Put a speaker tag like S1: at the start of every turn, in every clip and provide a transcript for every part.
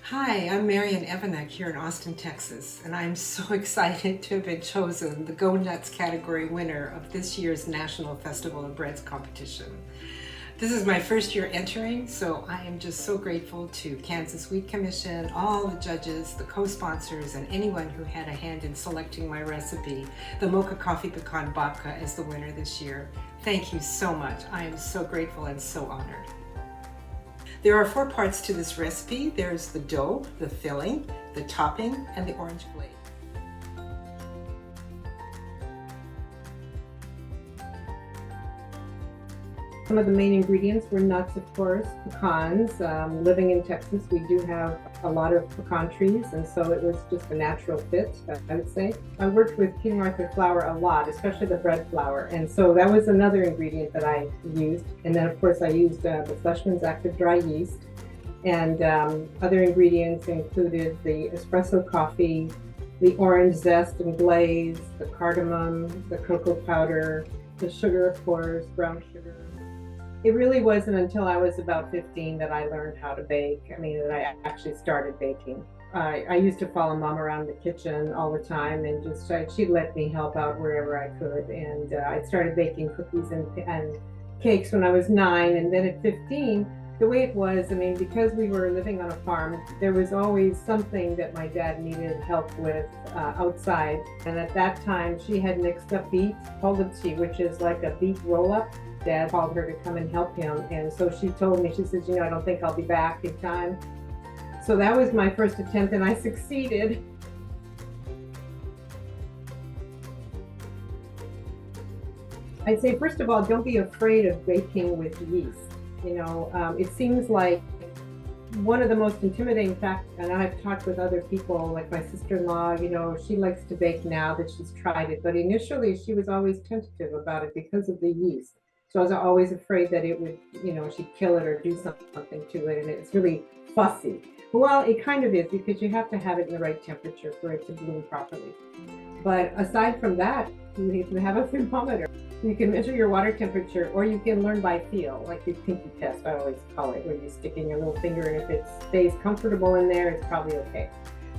S1: Hi, I'm Marian Evoniuk here in Austin, Texas, and I'm so excited to have been chosen the Go Nuts category winner of this year's National Festival of Breads competition. This is my first year entering, so I am just so grateful to Kansas Wheat Commission, all the judges, the co-sponsors, and anyone who had a hand in selecting my recipe, the Mocha Coffee Pecan Babka, as the winner this year. Thank you so much. I am so grateful and so honored. There are 4 parts to this recipe. There's the dough, the filling, the topping, and the orange blade. Some of the main ingredients were nuts, of course, pecans. Living in Texas, we do have a lot of pecan trees, and so it was just a natural fit, I would say. I worked with King Arthur flour a lot, especially the bread flour, and so that was another ingredient that I used. And then, of course, I used the Fleshman's Active Dry Yeast. And other ingredients included the espresso coffee, the orange zest and glaze, the cardamom, the cocoa powder, the sugar, of course, brown sugar. It really wasn't until I was about 15 that I learned how to bake. That I actually started baking. I used to follow Mom around the kitchen all the time, and she'd let me help out wherever I could. And I started baking cookies and cakes when I was 9, and then at 15, the way it was, because we were living on a farm, there was always something that my dad needed help with outside. And at that time, she had mixed up beet, which is like a beet roll-up. Dad called her to come and help him, and so she told me, she says, I don't think I'll be back in time. So that was my first attempt, and I succeeded. I'd say, first of all, don't be afraid of baking with yeast. It seems like one of the most intimidating factors, and I've talked with other people, like my sister-in-law, she likes to bake now that she's tried it, but initially she was always tentative about it because of the yeast. So I was always afraid that it would, she'd kill it or do something to it, and it's really fussy. Well, it kind of is, because you have to have it in the right temperature for it to bloom properly. But aside from that, you need to have a thermometer. You can measure your water temperature, or you can learn by feel, like the pinky test, I always call it, where you stick in your little finger, and if it stays comfortable in there, it's probably okay.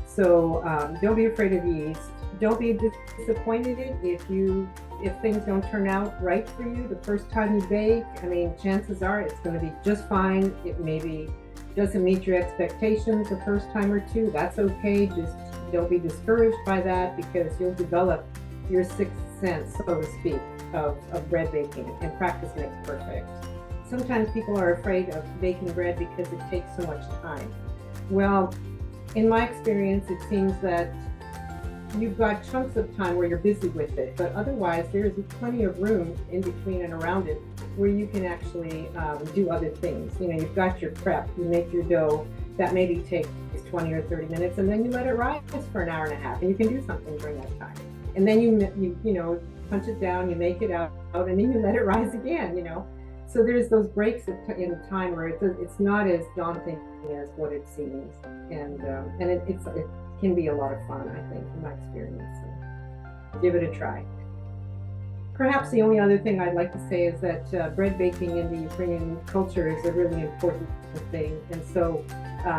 S1: So don't be afraid of yeast. Don't be disappointed if things don't turn out right for you the first time you bake. Chances are it's going to be just fine. It maybe doesn't meet your expectations the first time or two. That's okay. Just don't be discouraged by that, because you'll develop your sixth sense, so to speak, of bread baking, and practice makes perfect. Sometimes people are afraid of baking bread because it takes so much time. Well, in my experience, it seems that you've got chunks of time where you're busy with it, but otherwise there's plenty of room in between and around it where you can actually do other things. You've got your prep, you make your dough, that maybe takes 20 or 30 minutes, and then you let it rise for an hour and a half, and you can do something during that time. And then you punch it down, you make it out, and then you let it rise again, So there's those breaks in time where it's not as daunting as what it seems, and it can be a lot of fun, I think, in my experience. So give it a try. Perhaps the only other thing I'd like to say is that bread baking in the Ukrainian culture is a really important thing, and so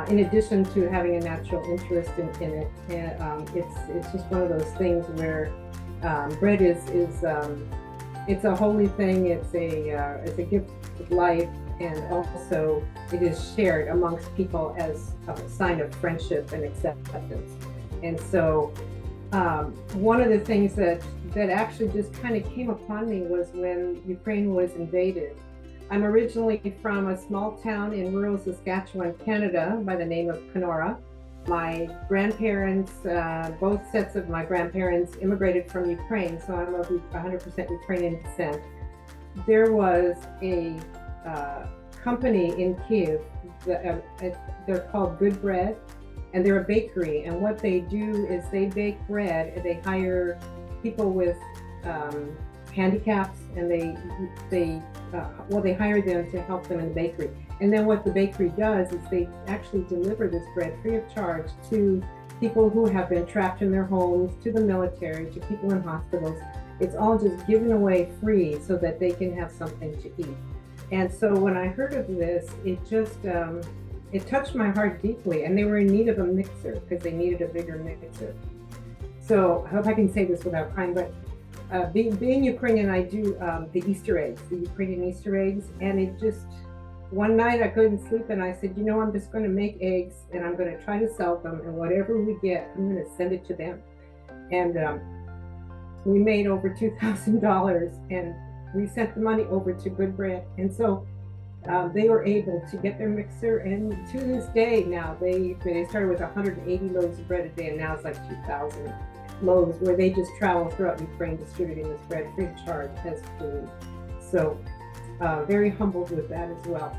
S1: in addition to having a natural interest in it, it's just one of those things where bread is it's a holy thing. It's a gift of life, and also it is shared amongst people as a sign of friendship and acceptance. And so one of the things that actually just kind of came upon me was when Ukraine was invaded. I'm originally from a small town in rural Saskatchewan, Canada, by the name of Kenora. My grandparents, both sets of my grandparents immigrated from Ukraine, so I'm of 100% Ukrainian descent. There was a company in Kyiv, they're called Good Bread, and they're a bakery, and what they do is they bake bread, and they hire people with handicaps, and they hire them to help them in the bakery. And then what the bakery does is they actually deliver this bread free of charge to people who have been trapped in their homes, to the military, to people in hospitals. It's all just given away free so that they can have something to eat. And so when I heard of this, it just it touched my heart deeply, and they were in need of a mixer because they needed a bigger mixer. So I hope I can say this without crying, but being Ukrainian, I do the Easter eggs, the Ukrainian Easter eggs, and it just, one night I couldn't sleep, and I said, you know, I'm just going to make eggs, and I'm going to try to sell them, and whatever we get, I'm going to send it to them. And we made over $2,000, and we sent the money over to Good Bread, and so they were able to get their mixer, and to this day now, they started with 180 loaves of bread a day, and now it's like 2,000 loaves, where they just travel throughout Ukraine distributing this bread free of charge as food. So very humbled with that as well.